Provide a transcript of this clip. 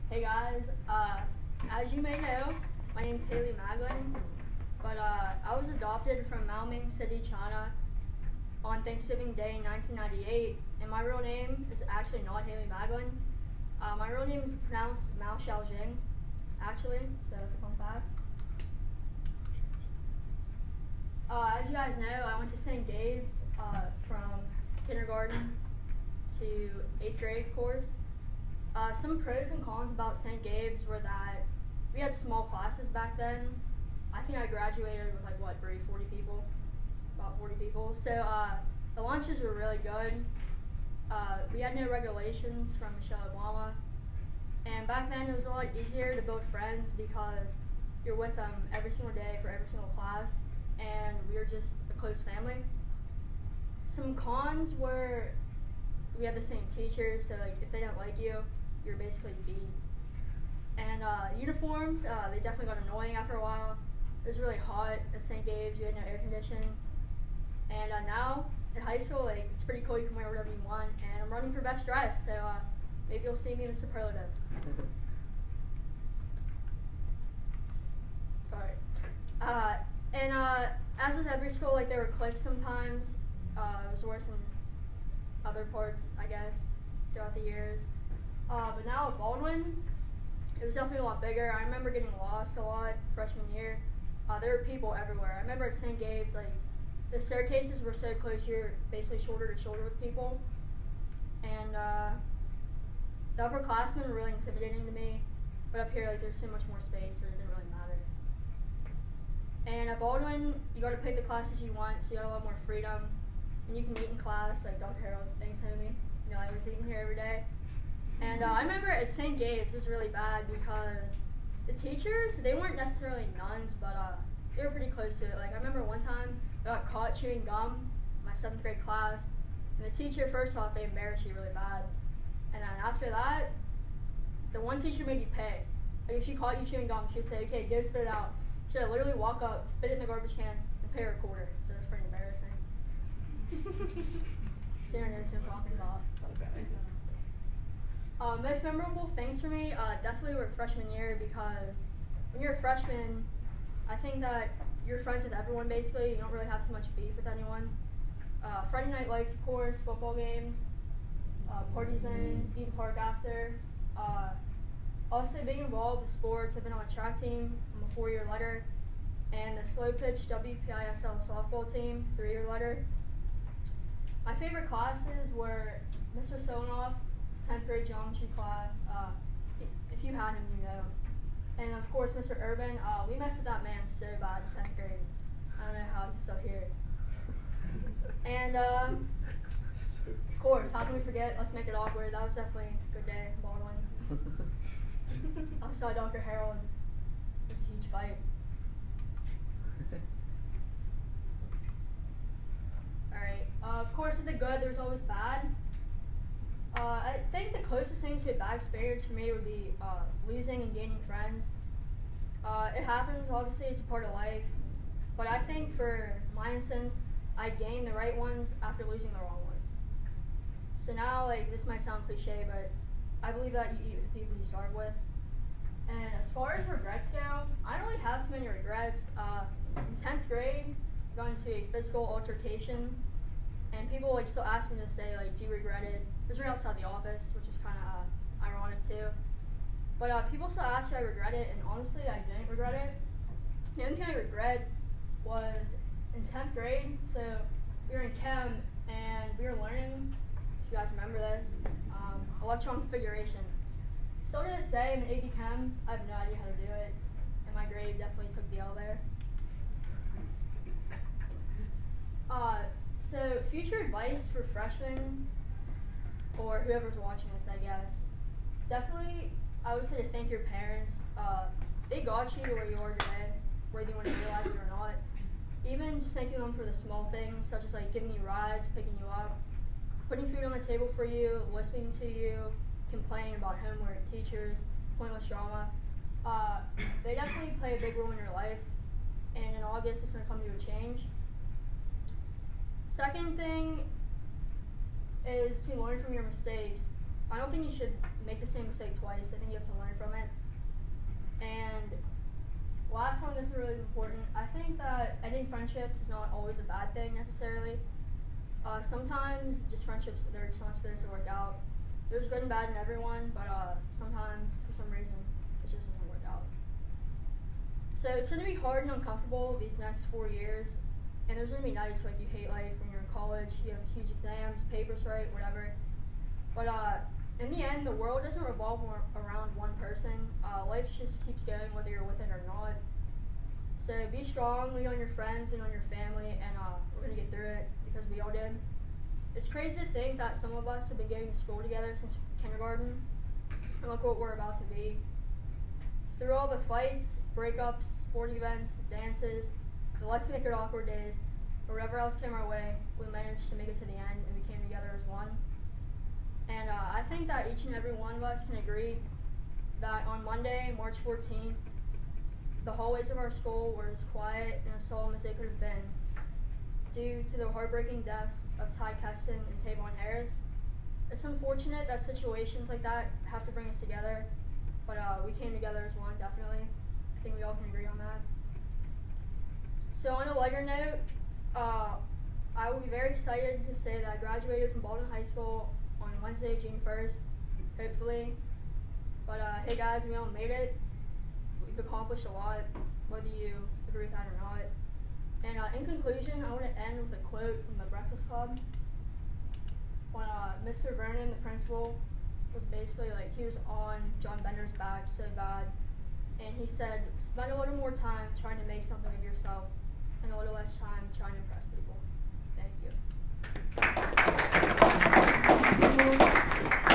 Hey guys, as you may know, my name is Haley Maglin, but I was adopted from Maoming City, China on Thanksgiving Day in 1998, and my real name is actually not Haley Maglin. My real name is pronounced Mao Xiaojing, actually, so it's a fun fact. As you guys know, I went to St. Gabe's from kindergarten to 8th grade, of course. Some pros and cons about St. Gabe's were that we had small classes back then. I think I graduated with like what, Bree, 40 people? About 40 people. So the lunches were really good. We had no regulations from Michelle Obama. And back then it was a lot easier to build friends because you're with them every single day for every single class, and we were just a close family. Some cons were we had the same teachers, so like if they don't like you, you're basically beat. And uniforms, they definitely got annoying after a while. It was really hot at St. Gabe's. We had no air conditioning. And now at high school, like it's pretty cool. You can wear whatever you want. And I'm running for best dress, so maybe you'll see me in the superlative. Sorry. And as with every school, like there were cliques sometimes. It was worse in other parts, I guess, throughout the years. But now at Baldwin, it was definitely a lot bigger. I remember getting lost a lot freshman year. There were people everywhere. I remember at St. Gabe's, like the staircases were so close, you're basically shoulder to shoulder with people. And the upperclassmen were really intimidating to me. But up here, like there's so much more space, so it didn't really matter. And at Baldwin, you got to pick the classes you want, so you got a lot more freedom. And you can eat in class, like Dr. Harold, thanks homie. You know, I was eating here every day. And I remember at St. Gabe's, it was really bad because the teachers, they weren't necessarily nuns, but they were pretty close to it. Like I remember one time, I got caught chewing gum in my 7th grade class. And the teacher, first off, they embarrassed you really bad. And then after that, the one teacher made you pay. Like if she caught you chewing gum, she would say, okay, go spit it out. She would literally walk up, spit it in the garbage can, and pay her a quarter. So it was pretty embarrassing. Sarah knows who I'm talking about. Most memorable things for me definitely were freshman year, because when you're a freshman, I think that you're friends with everyone basically. You don't really have too much beef with anyone. Friday night lights, of course, football games, parties in, Eaton Park after. Also being involved with sports. I've been on the track team. I'm a 4-year letter. And the slow pitch WPISL softball team, 3-year letter. My favorite classes were Mr. Solenoff, 10th grade geometry class. If you had him, you know. And of course, Mr. Urban. We messed with that man so bad in 10th grade. I don't know how he's still here. And of course, how can we forget? Let's Make It Awkward. That was definitely a good day in Baldwin. I saw Dr. Harold's. It was a huge fight. Alright, of course with the good, there's always bad. I think the closest thing to a bad experience for me would be losing and gaining friends. It happens, obviously, it's a part of life. But I think for my instance, I gained the right ones after losing the wrong ones. So now, like, this might sound cliche, but I believe that you eat with the people you start with. And as far as regrets go, I don't really have too many regrets. In 10th grade, I got into a physical altercation, and people like still ask me to say, like, do you regret it? It was right outside the office, which is kind of ironic too. But people still ask if I regret it, and honestly, I didn't regret it. The only thing I regret was in 10th grade, so we were in chem, and we were learning, if you guys remember this, electron configuration. Still to this day, I'm in AP Chem, I have no idea how to do it, and my grade definitely took the L there. So future advice for freshmen, or whoever's watching this, I guess, definitely I would say to thank your parents. They got you to where you are today, whether you want to realize it or not. Even just thanking them for the small things, such as like giving you rides, picking you up, putting food on the table for you, listening to you, complaining about homework, teachers, pointless drama. They definitely play a big role in your life, and in August it's going to come to a change. Second thing is to learn from your mistakes. I don't think you should make the same mistake twice. I think you have to learn from it. And last one, this is really important. I think that ending friendships is not always a bad thing necessarily. Sometimes just friendships, they're just not supposed to work out. There's good and bad in everyone, but sometimes for some reason it just doesn't work out. So it's going to be hard and uncomfortable these next 4 years, and there's going to be nights like you hate life when you're in college, you have huge exams, papers to write, whatever. But in the end, the world doesn't revolve around one person. Life just keeps going whether you're with it or not. So be strong, lean on your friends, lean on your family, and we're going to get through it because we all did. It's crazy to think that some of us have been going to school together since kindergarten, and look what we're about to be. Through all the fights, breakups, sporting events, dances, the Let's Make It Awkward days, or whatever else came our way, we managed to make it to the end and we came together as one. And I think that each and every one of us can agree that on Monday, March 14th, the hallways of our school were as quiet and as solemn as they could have been due to the heartbreaking deaths of Ty Keston and Tavon Harris. It's unfortunate that situations like that have to bring us together, but we came together as one, definitely. I think we all can agree on that. So on a lighter note, I will be very excited to say that I graduated from Baldwin High School on Wednesday, June 1st, hopefully. But hey guys, we all made it. We've accomplished a lot, whether you agree with that or not. And in conclusion, I want to end with a quote from the Breakfast Club. When Mr. Vernon, the principal, was basically like, he was on John Bender's back so bad. And he said, spend a little more time trying to make something of yourself and a little less time trying to impress people. Thank you.